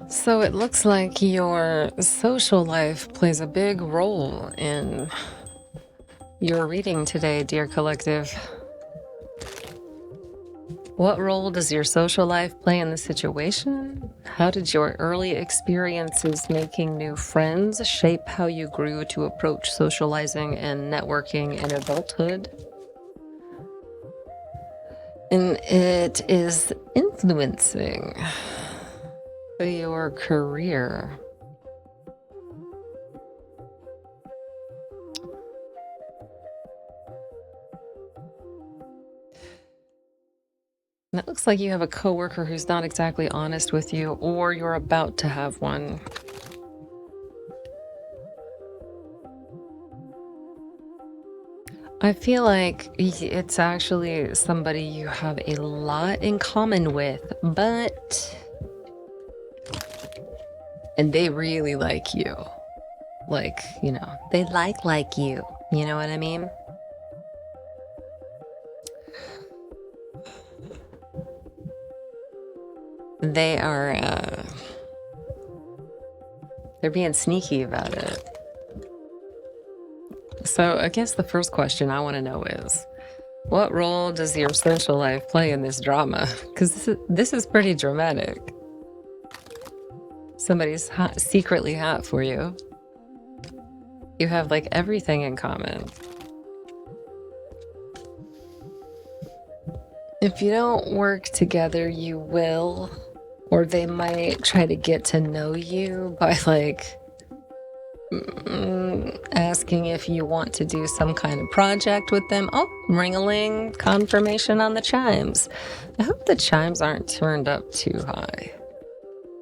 So it looks like your social life plays a big role in your reading today, dear collective. What role does your social life play in the situation? How did your early experiences making new friends shape how you grew to approach socializing and networking in adulthood? And it is influencing your career. And it looks like you have a coworker who's not exactly honest with you, or you're about to have one. I feel like it's actually somebody you have a lot in common with, and they really like you. Like, they like you. You know what I mean? They are, they're being sneaky about it. So I guess the first question I want to know is, what role does your social life play in this drama? Because this is pretty dramatic. Somebody's secretly hot for you. You have like everything in common. If you don't work together, you will, or they might try to get to know you by like asking if you want to do some kind of project with them. Oh, ring-a-ling, confirmation on the chimes. I hope the chimes aren't turned up too high.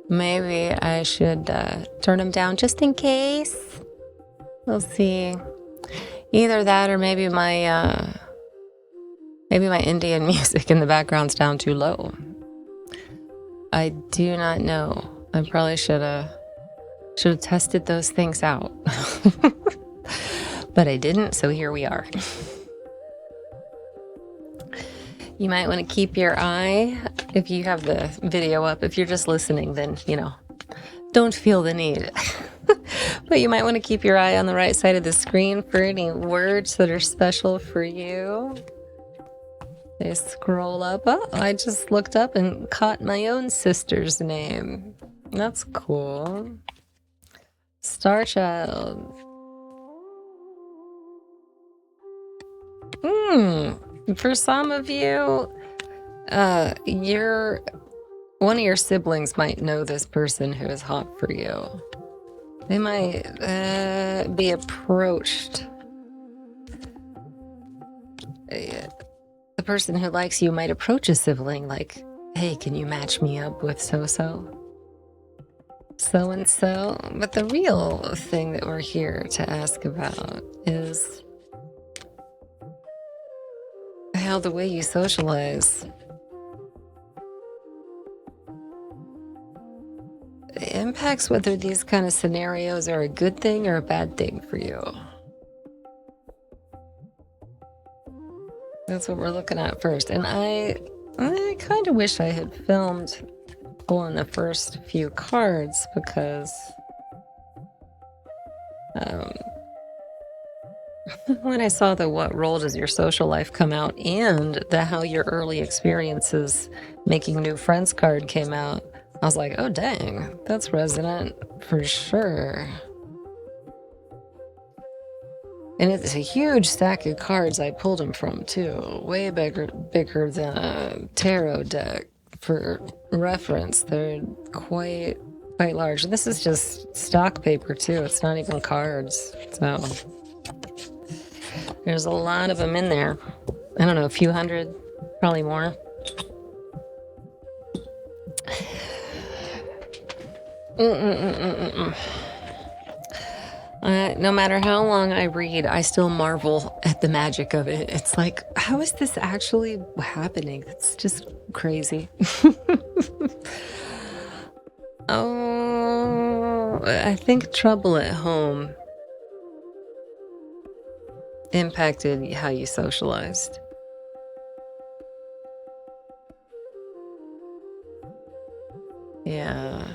Maybe I should turn them down just in case. We'll see. Either that or maybe my Indian music in the background's down too low. I do not know. I probably should have tested those things out. But I didn't, so here we are. You might want to keep your eye, if you have the video up. If you're just listening, then, don't feel the need. But you might want to keep your eye on the right side of the screen for any words that are special for you. They scroll up. Oh, I just looked up and caught my own sister's name. That's cool. Starchild. For some of you, one of your siblings might know this person who is hot for you. They might be approached. The person who likes you might approach a sibling like, hey, can you match me up with so-and-so? But the real thing that we're here to ask about is how the way you socialize impacts whether these kind of scenarios are a good thing or a bad thing for you. That's what we're looking at first. And I kind of wish I had filmed pulling the first few cards, because when I saw the what role does your social life come out and the how your early experiences making new friends card came out, I was like, oh dang, that's resonant for sure. And it's a huge stack of cards I pulled them from too. Way bigger than a tarot deck. For reference, they're quite large. This is just stock paper too. It's not even cards. So there's a lot of them in there. I don't know, a few hundred, probably more. No matter how long I read, I still marvel at the magic of it. It's like, how is this actually happening? It's just crazy. Oh, I think trouble at home impacted how you socialized. Yeah.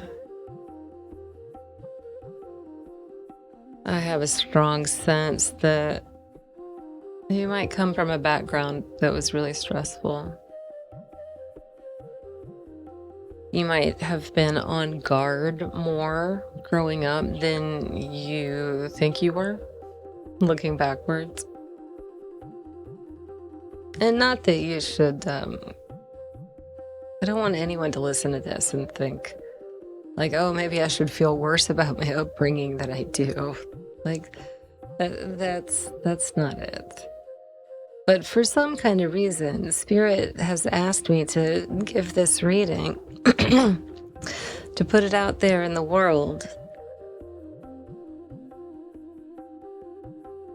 I have a strong sense that you might come from a background that was really stressful. You might have been on guard more growing up than you think you were, looking backwards. And not that you should, I don't want anyone to listen to this and think, like, oh, maybe I should feel worse about my upbringing than I do. Like, that's not it. But for some kind of reason, Spirit has asked me to give this reading, to put it out there in the world,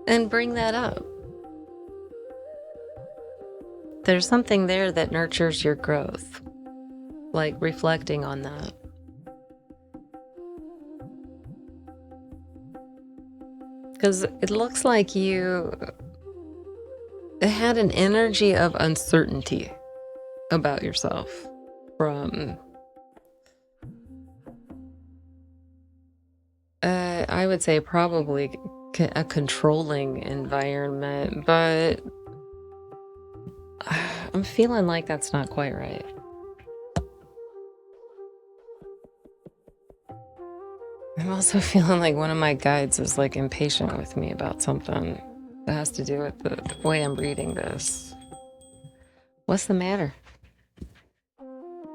and bring that up. There's something there that nurtures your growth, like reflecting on that. Because it looks like you had an energy of uncertainty about yourself from, I would say, probably a controlling environment, but I'm feeling like that's not quite right. I'm also feeling like one of my guides is like impatient with me about something that has to do with the way I'm reading this. What's the matter?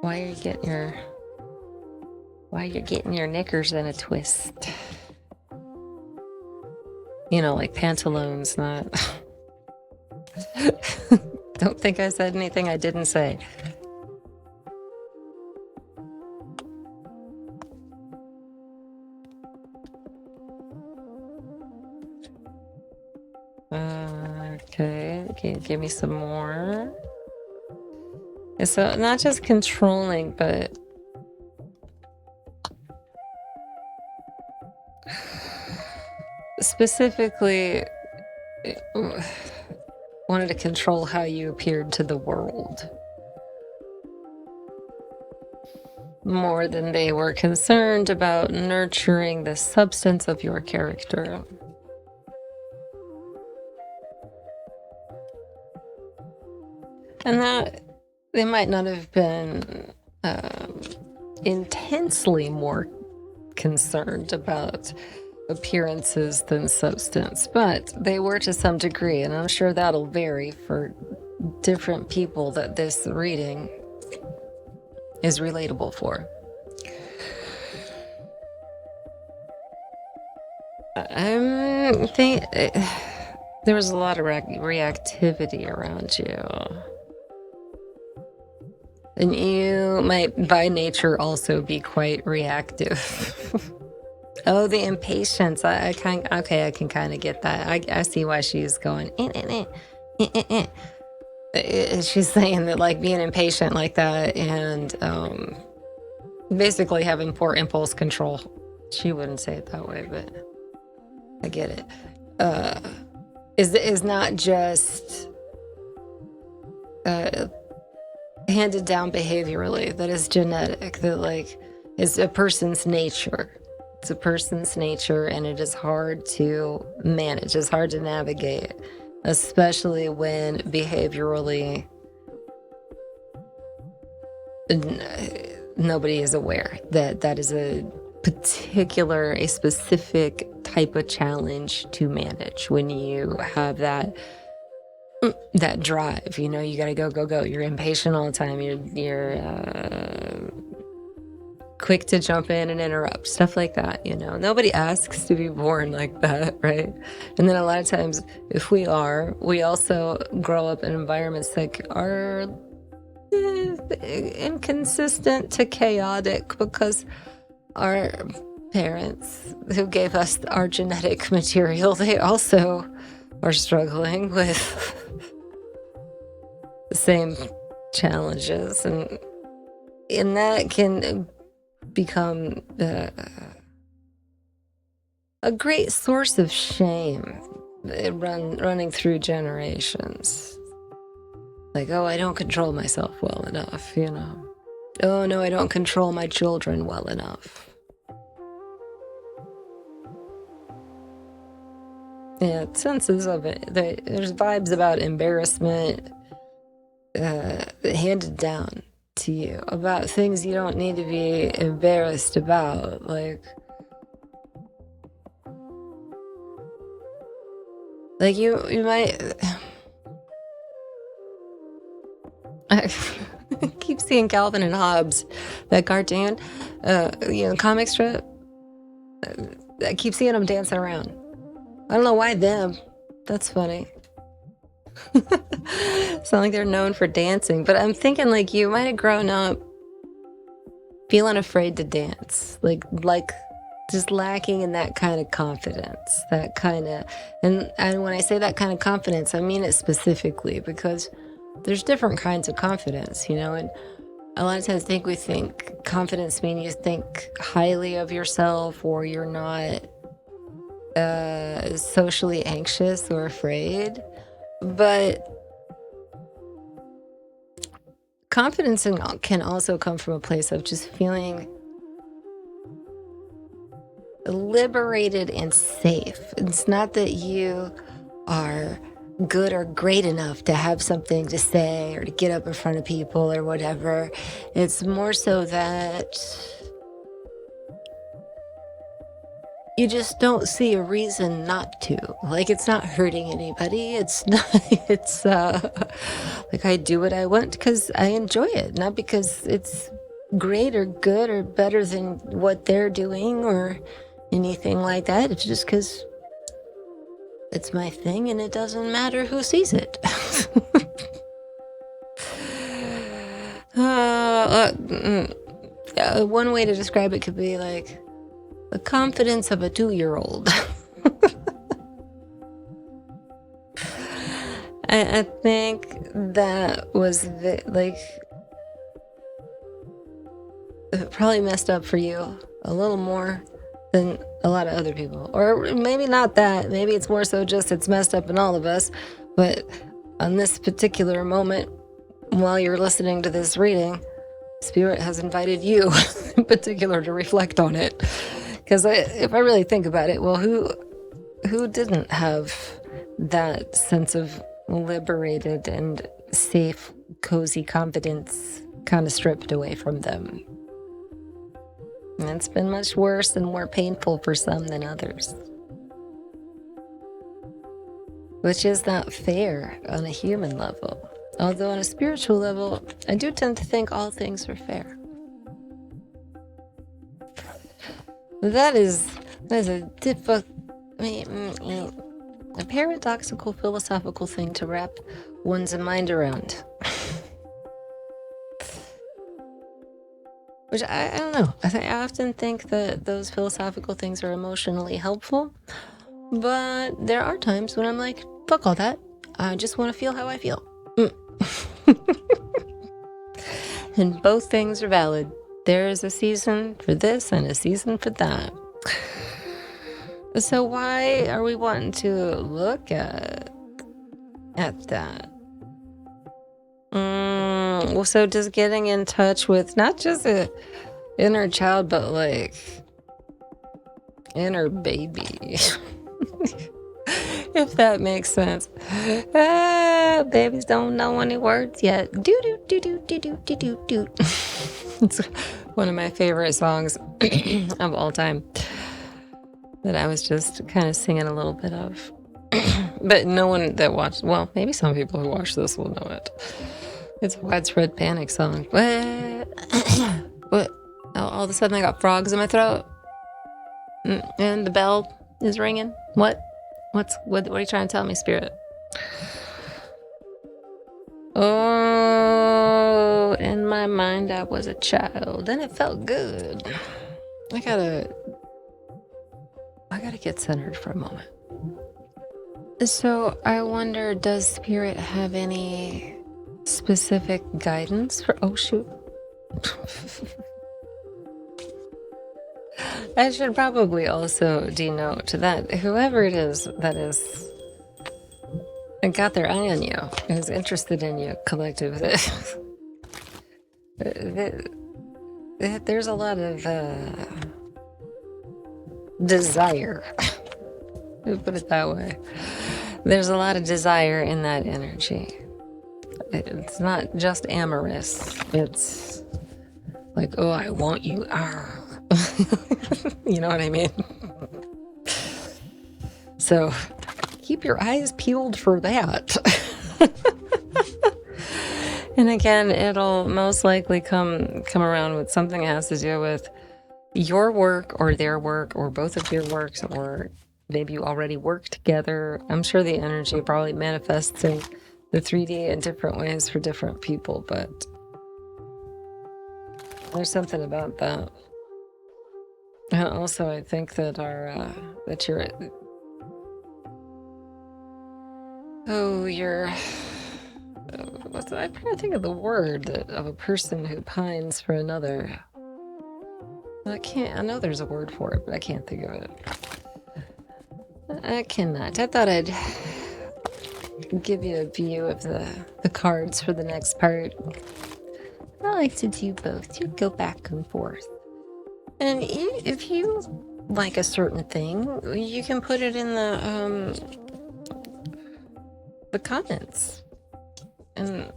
Why are you getting your knickers in a twist? You know, like pantaloons, not... Don't think I said anything I didn't say. Okay, give me some more. So not just controlling, but specifically wanted to control how you appeared to the world more than they were concerned about nurturing the substance of your character. And that they might not have been intensely more concerned about appearances than substance, but they were to some degree, and I'm sure that'll vary for different people that this reading is relatable for. I think there was a lot of reactivity around you. And you might, by nature, also be quite reactive. Oh, the impatience. I can kind of get that. I see why she's going. She's saying that, like, being impatient like that and basically having poor impulse control. She wouldn't say it that way, but I get it. Is not just handed down behaviorally, that is genetic, that like is a person's nature. It's a person's nature, and it is hard to manage. It's hard to navigate, especially when behaviorally nobody is aware that that is a specific type of challenge to manage. When you have that drive, you know, you gotta go. You're impatient all the time. You're quick to jump in and interrupt, stuff like that. You know, nobody asks to be born like that, right? And then a lot of times, if we also grow up in environments that are inconsistent to chaotic, because our parents who gave us our genetic material, they also are struggling with the same challenges, and that can become a great source of shame running through generations. Like, oh, I don't control myself well enough, you know. Oh no, I don't control my children well enough. Yeah, senses of it. There's vibes about embarrassment handed down to you about things you don't need to be embarrassed about. Like you might. I keep seeing Calvin and Hobbes, that cartoon, comic strip. I keep seeing them dancing around. I don't know why them. That's funny. It's not like they're known for dancing, but I'm thinking like you might have grown up feeling afraid to dance, like just lacking in that kind of confidence, that kind of, and when I say that kind of confidence, I mean it specifically because there's different kinds of confidence, and a lot of times we think confidence means you think highly of yourself or you're not socially anxious or afraid, but confidence can also come from a place of just feeling liberated and safe. It's not that you are good or great enough to have something to say or to get up in front of people or whatever. It's more so that you just don't see a reason not to. Like, it's not hurting anybody. It's not, it's like I do what I want because I enjoy it, not because it's great or good or better than what they're doing or anything like that. It's just because it's my thing and it doesn't matter who sees it. One way to describe it could be like the confidence of a 2-year-old. I think that was it probably messed up for you a little more than a lot of other people. Or maybe not that. Maybe it's more so just it's messed up in all of us. But on this particular moment, while you're listening to this reading, Spirit has invited you in particular to reflect on it. Because if I really think about it, well, who didn't have that sense of liberated and safe, cozy confidence kind of stripped away from them? And it's been much worse and more painful for some than others. Which is not fair on a human level. Although on a spiritual level, I do tend to think all things are fair. That is a a paradoxical philosophical thing to wrap one's mind around. Which I don't know. I often think that those philosophical things are emotionally helpful, but there are times when I'm like, fuck all that. I just want to feel how I feel. And both things are valid. There is a season for this and a season for that. So why are we wanting to look at that? Well, so just getting in touch with not just a inner child, but like inner baby. If that makes sense. Babies don't know any words yet. Do do do do do do do do do. It's one of my favorite songs of all time that I was just kind of singing a little bit of. But no one that watched, well, maybe some people who watch this will know it. It's a widespread panic song. What? All of a sudden I got frogs in my throat. And the bell is ringing. What are you trying to tell me, Spirit? Oh, in my mind I was a child and it felt good. I gotta get centered for a moment. So I wonder, does Spirit have any specific guidance for, oh shoot. I should probably also denote that whoever it is that is got their eye on you, is interested in you, collective, there's a lot of desire. Put it that way. There's a lot of desire in that energy. It's not just amorous. It's like, oh, I want you. You know what I mean? So keep your eyes peeled for that. And again, it'll most likely come around with something that has to do with your work or their work or both of your works, or maybe you already work together. I'm sure the energy probably manifests in the 3D in different ways for different people, but there's something about that. And also, I think that I'm trying to think of the word of a person who pines for another. I know there's a word for it, but I can't think of it. I cannot. I thought I'd give you a view of the cards for the next part. I like to do both. You go back and forth. And if you like a certain thing, you can put it in the comments. And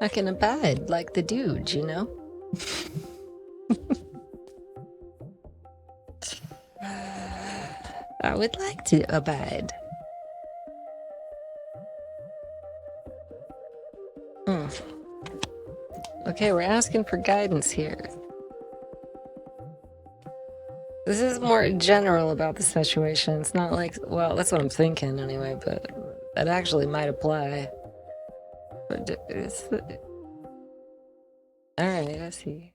I can abide like the dude, you know? I would like to abide. Okay, we're asking for guidance here. This is more general about the situation. It's not like, well, that's what I'm thinking anyway, but that actually might apply. But all right, I see.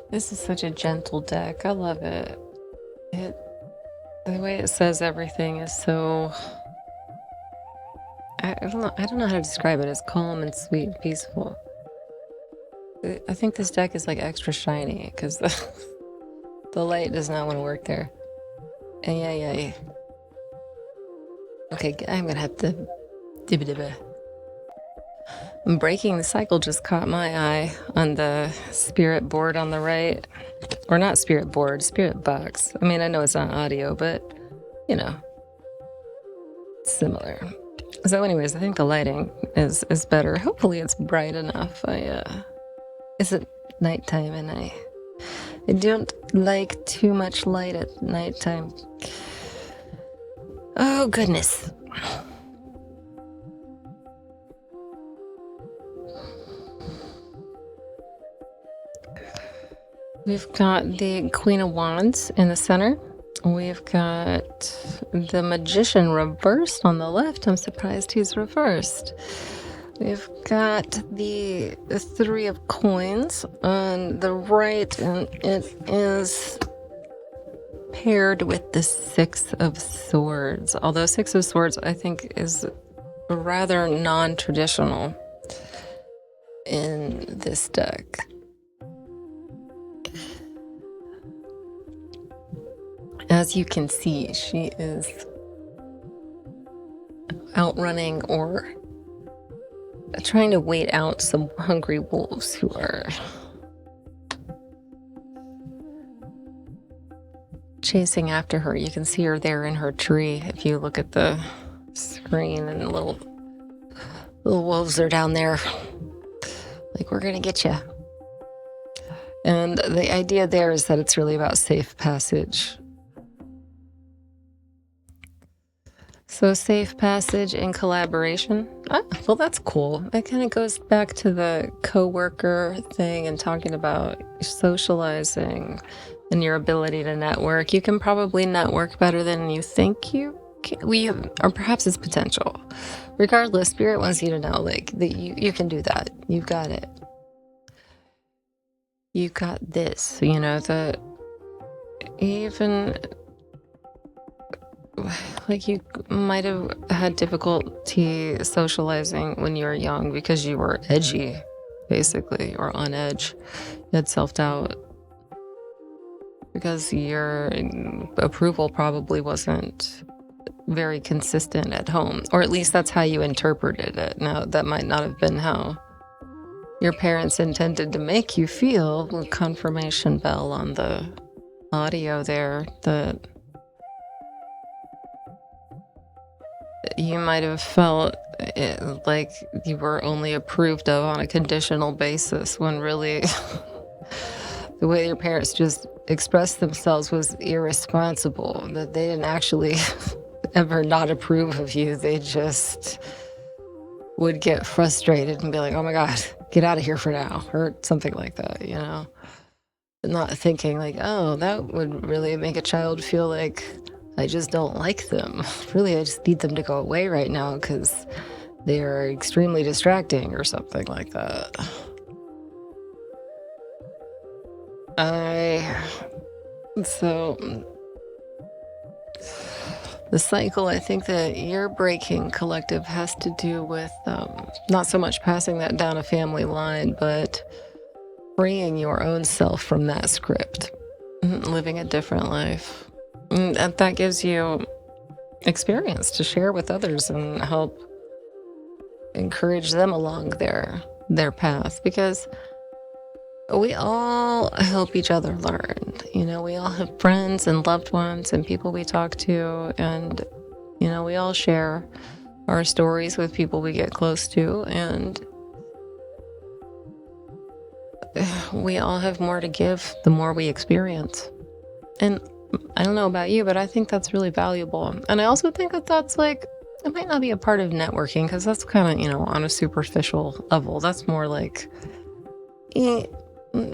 This is such a gentle deck. I love it. The way it says everything is so... I don't know how to describe it. It's calm and sweet and peaceful. I think this deck is like extra shiny because the light does not want to work there. And yeah. Okay, I'm gonna have to Breaking the Cycle just caught my eye on the spirit board on the right. Or not spirit board, spirit box. I mean, I know it's not audio, but, you know, it's similar. So anyways, I think the lighting is better. Hopefully it's bright enough. It's at nighttime and I don't like too much light at nighttime. Oh, goodness. We've got the Queen of Wands in the center. We've got the Magician reversed on the left. I'm surprised he's reversed. We've got the Three of Coins on the right, and it is paired with the Six of Swords. Although Six of Swords, I think, is rather non-traditional in this deck. As you can see, she is outrunning or trying to wait out some hungry wolves who are chasing after her. You can see her there in her tree if you look at the screen, and the little wolves are down there like, we're gonna get you. And the idea there is that it's really about safe passage. So safe passage and collaboration. Well, that's cool. It kind of goes back to the coworker thing and talking about socializing and your ability to network. You can probably network better than you think you can, or perhaps it's potential. Regardless, Spirit wants you to know, like, that you can do that. You've got it. You got this. You know, that even... like, you might have had difficulty socializing when you were young because you were edgy, basically, or on edge. You had self-doubt. because your approval probably wasn't very consistent at home, or at least that's how you interpreted it. Now, that might not have been how your parents intended to make you feel. The confirmation bell on the audio there, that you might have felt like you were only approved of on a conditional basis, when really the way your parents just expressed themselves was irresponsible, that they didn't actually ever not approve of you. They just would get frustrated and be like, oh my God, get out of here for now, or something like that, you know? Not thinking like, oh, that would really make a child feel like I just don't like them. Really, I just need them to go away right now because they are extremely distracting or something like that. So the cycle I think that you're breaking, collective, has to do with not so much passing that down a family line, but freeing your own self from that script, living a different life. And that gives you experience to share with others and help encourage them along their path, because we all help each other learn. You know, we all have friends and loved ones and people we talk to, and you know, we all share our stories with people we get close to, and we all have more to give the more we experience. And I don't know about you, but I think that's really valuable. And I also think that that's like, it might not be a part of networking, because that's kind of, you know, on a superficial level. That's more like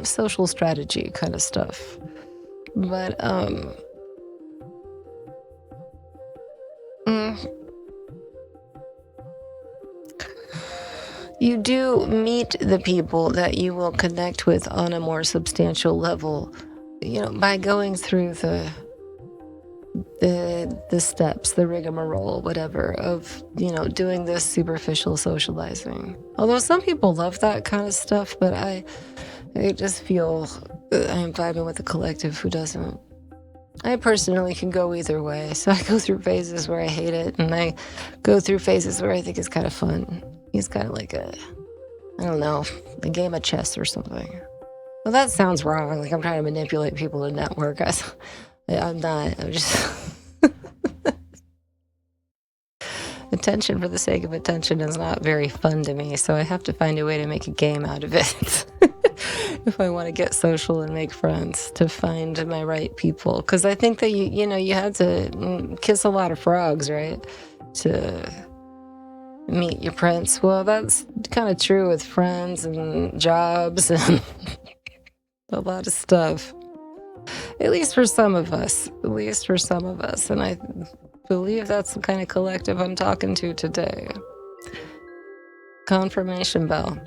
social strategy kind of stuff. But you do meet the people that you will connect with on a more substantial level, you know, by going through the steps, the rigmarole, whatever, of, you know, doing this superficial socializing. Although some people love that kind of stuff, but I just feel I'm vibing with a collective who doesn't. I personally can go either way. So I go through phases where I hate it, and I go through phases where I think it's kind of fun. It's kind of like I don't know, a game of chess or something. Well, that sounds wrong. Like I'm trying to manipulate people to network. I'm not. I'm just... Attention for the sake of attention is not very fun to me, so I have to find a way to make a game out of it. If I want to get social and make friends, to find my right people. Because I think that you know, you had to kiss a lot of frogs, right, to meet your prince. Well, that's kind of true with friends and jobs and a lot of stuff. At least for some of us. And I believe that's the kind of collective I'm talking to today. Confirmation bell.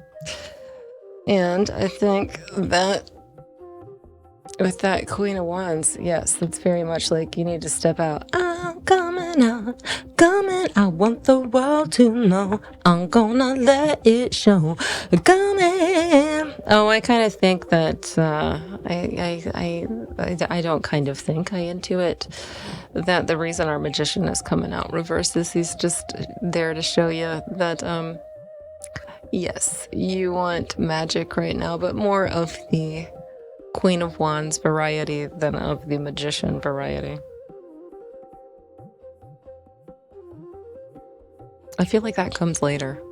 And I think that with that Queen of Wands, yes, that's very much like you need to step out. I'm coming out, I want the world to know. I'm gonna let it show. Coming. Oh, I kind of think that I don't kind of think, I intuit that the reason our magician is coming out reverse is he's just there to show you that yes, you want magic right now, but more of the Queen of Wands variety than of the magician variety. I feel like that comes later.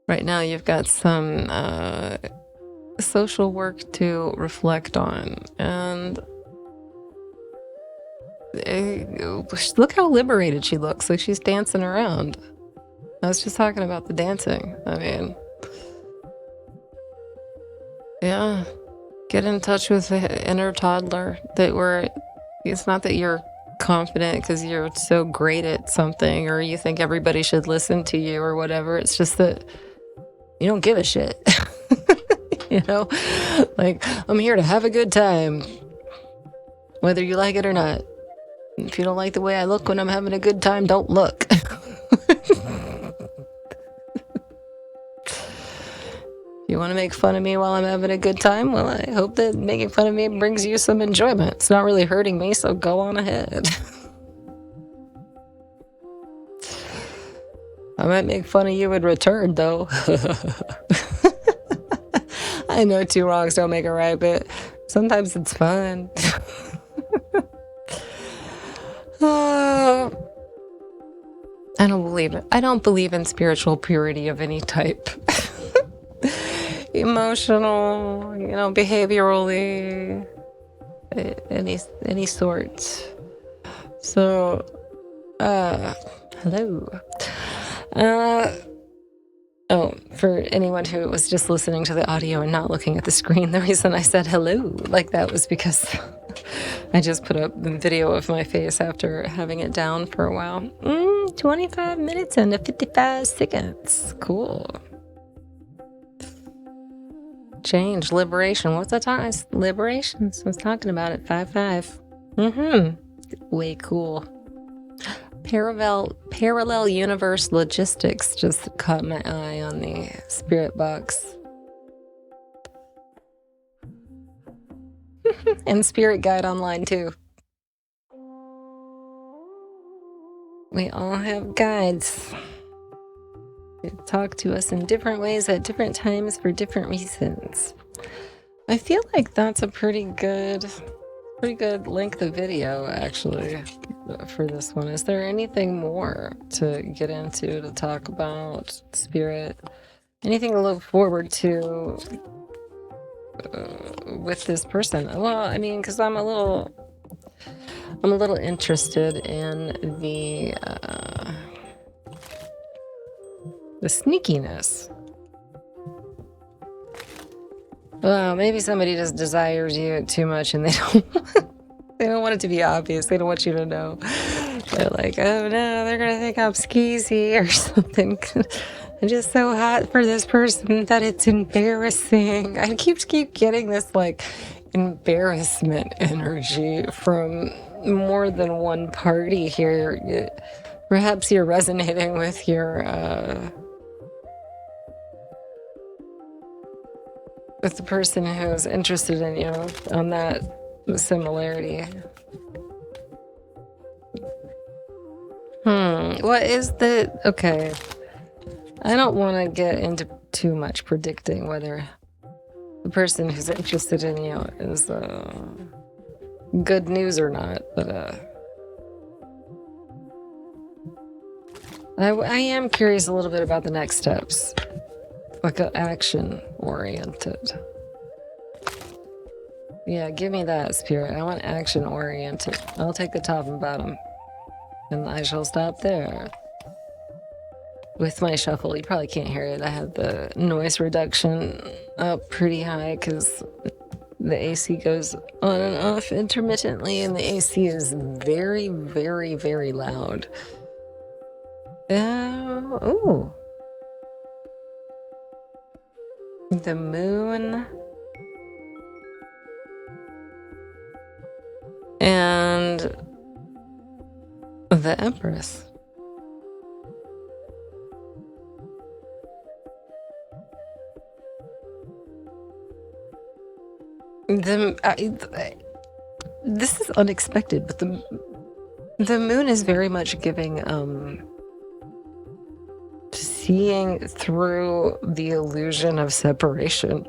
Right now you've got some social work to reflect on, and look how liberated she looks, like she's dancing around. I was just talking about the dancing. I mean, yeah, get in touch with the inner toddler it's not that you're confident because you're so great at something, or you think everybody should listen to you or whatever. It's just that you don't give a shit. You know, like, I'm here to have a good time, whether you like it or not. If you don't like the way I look when I'm having a good time, don't look. You want to make fun of me while I'm having a good time? Well, I hope that making fun of me brings you some enjoyment. It's not really hurting me, so go on ahead. I might make fun of you in return, though. I know 2 wrongs don't make a right, but sometimes it's fun. I don't believe it. I don't believe in spiritual purity of any type. Emotional, behaviorally, any sort. So, hello. For anyone who was just listening to the audio and not looking at the screen, the reason I said hello like that was because I just put up the video of my face after having it down for a while. 25 minutes and 55 seconds. Cool. Change, liberation. What's that time? Liberations. I was talking about it. 5-5. Way cool. Parallel universe logistics just caught my eye on the spirit box. And spirit guide online too. We all have guides. They talk to us in different ways at different times for different reasons. I feel like that's a pretty good length of video, actually, for this one. Is there anything more to get into to talk about spirit? Anything to look forward to with this person? Well, I mean, because I'm a little interested in the sneakiness. Well, maybe somebody just desires you too much and they don't want it to be obvious. They don't want you to know. They're like, oh no, they're gonna think I'm skeezy or something. I'm just so hot for this person that it's embarrassing. I keep getting this like embarrassment energy from more than one party here. Perhaps you're resonating with your with the person who's interested in you on that similarity. What is the... Okay. I don't want to get into too much predicting whether the person who's interested in you is good news or not, but I am curious a little bit about the next steps. Like action-oriented. Yeah, give me that, spirit. I want action-oriented. I'll take the top and bottom. And I shall stop there. With my shuffle, you probably can't hear it. I have the noise reduction up pretty high because the AC goes on and off intermittently, and the AC is very, very, very loud. Ooh. The moon. And the Empress. This is unexpected, but the moon is very much giving seeing through the illusion of separation.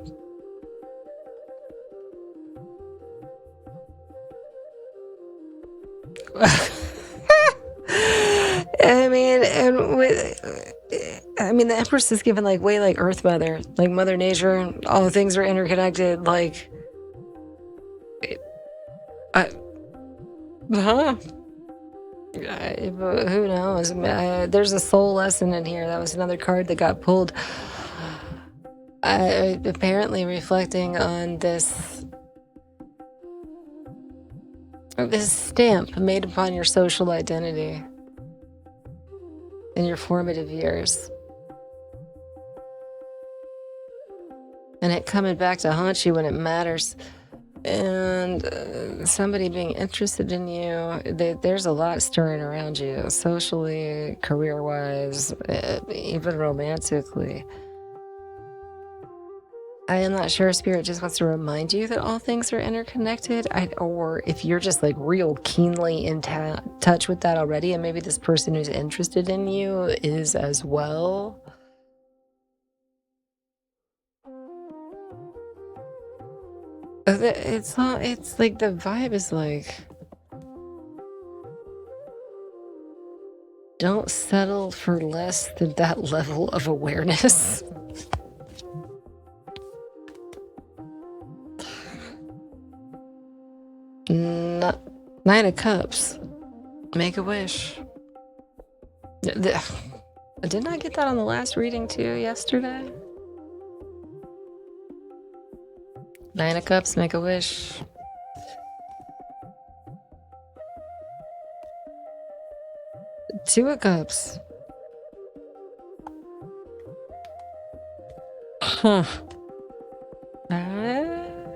The Empress is given like way like Earth Mother, like Mother Nature. All things are interconnected. Like, who knows? There's a soul lesson in here. That was another card that got pulled. Apparently reflecting on this stamp made upon your social identity in your formative years. And it coming back to haunt you when it matters. And somebody being interested in you, there's a lot stirring around you, socially, career-wise, even romantically. I am not sure. Spirit just wants to remind you that all things are interconnected. Or if you're just like real keenly in touch with that already, and maybe this person who's interested in you is as well. It's not, it's like the vibe is like, don't settle for less than that level of awareness. Nine of Cups. Make a wish. Didn't I get that on the last reading too yesterday? Nine of Cups, make a wish. Two of Cups. Huh.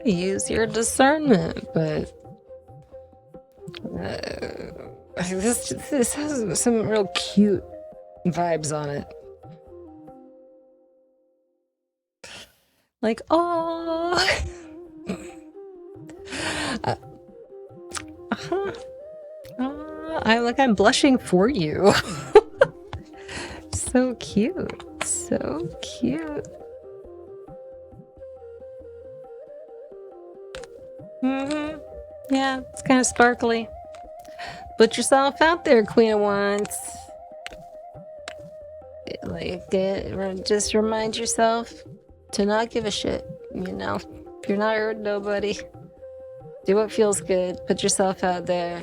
Use your discernment, but this has some real cute vibes on it. Like, oh. I'm blushing for you. So cute. So cute. Yeah, it's kind of sparkly. Put yourself out there, Queen of Wands. Like, just remind yourself to not give a shit, you know? If you're not hurting nobody, do what feels good. Put yourself out there.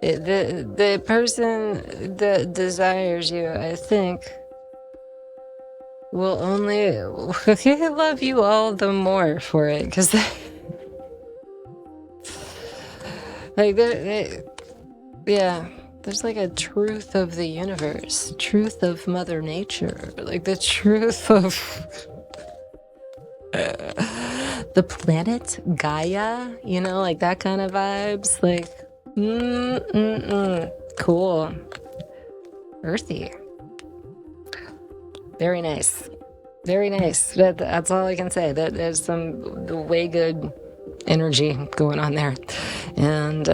The person that desires you, I think, will only love you all the more for it, because like yeah, there's like a truth of the universe, truth of Mother Nature, like the truth of the planet Gaia, you know, like that kind of vibes. Like cool, earthy, very nice, very nice. That's all I can say. There's some way good energy going on there, and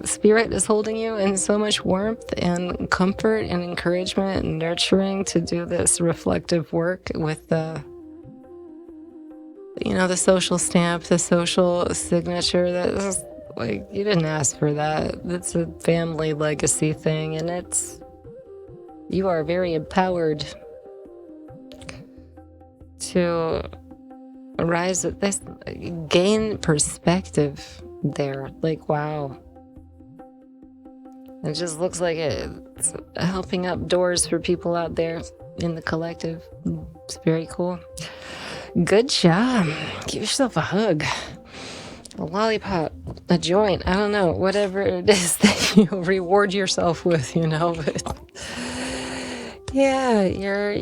Spirit is holding you in so much warmth and comfort and encouragement and nurturing to do this reflective work with the, you know, the social stamp, the social signature. That's like, you didn't ask for that. It's a family legacy thing, and you are very empowered to rise at this, gain perspective there. Like, wow, it just looks like it's helping up doors for people out there in the collective. It's very cool. Good job. Give yourself a hug, a lollipop, a joint, I don't know, whatever it is that you reward yourself with, you know. But yeah, you're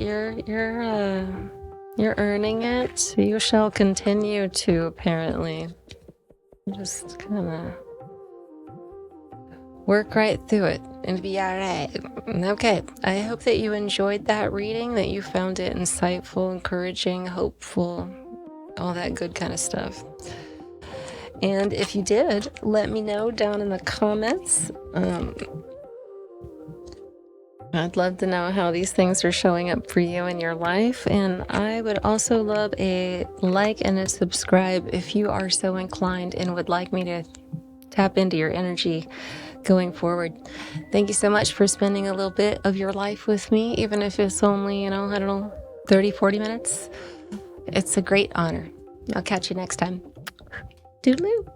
earning it. You shall continue to, apparently. Just kind of work right through it and be all right. Okay, I hope that you enjoyed that reading, that you found it insightful, encouraging, hopeful, all that good kind of stuff. And if you did, let me know down in the comments. I'd love to know how these things are showing up for you in your life. And I would also love a like and a subscribe if you are so inclined and would like me to tap into your energy going forward. Thank you so much for spending a little bit of your life with me, even if it's only, 30, 40 minutes. It's a great honor. I'll catch you next time. Toodaloo.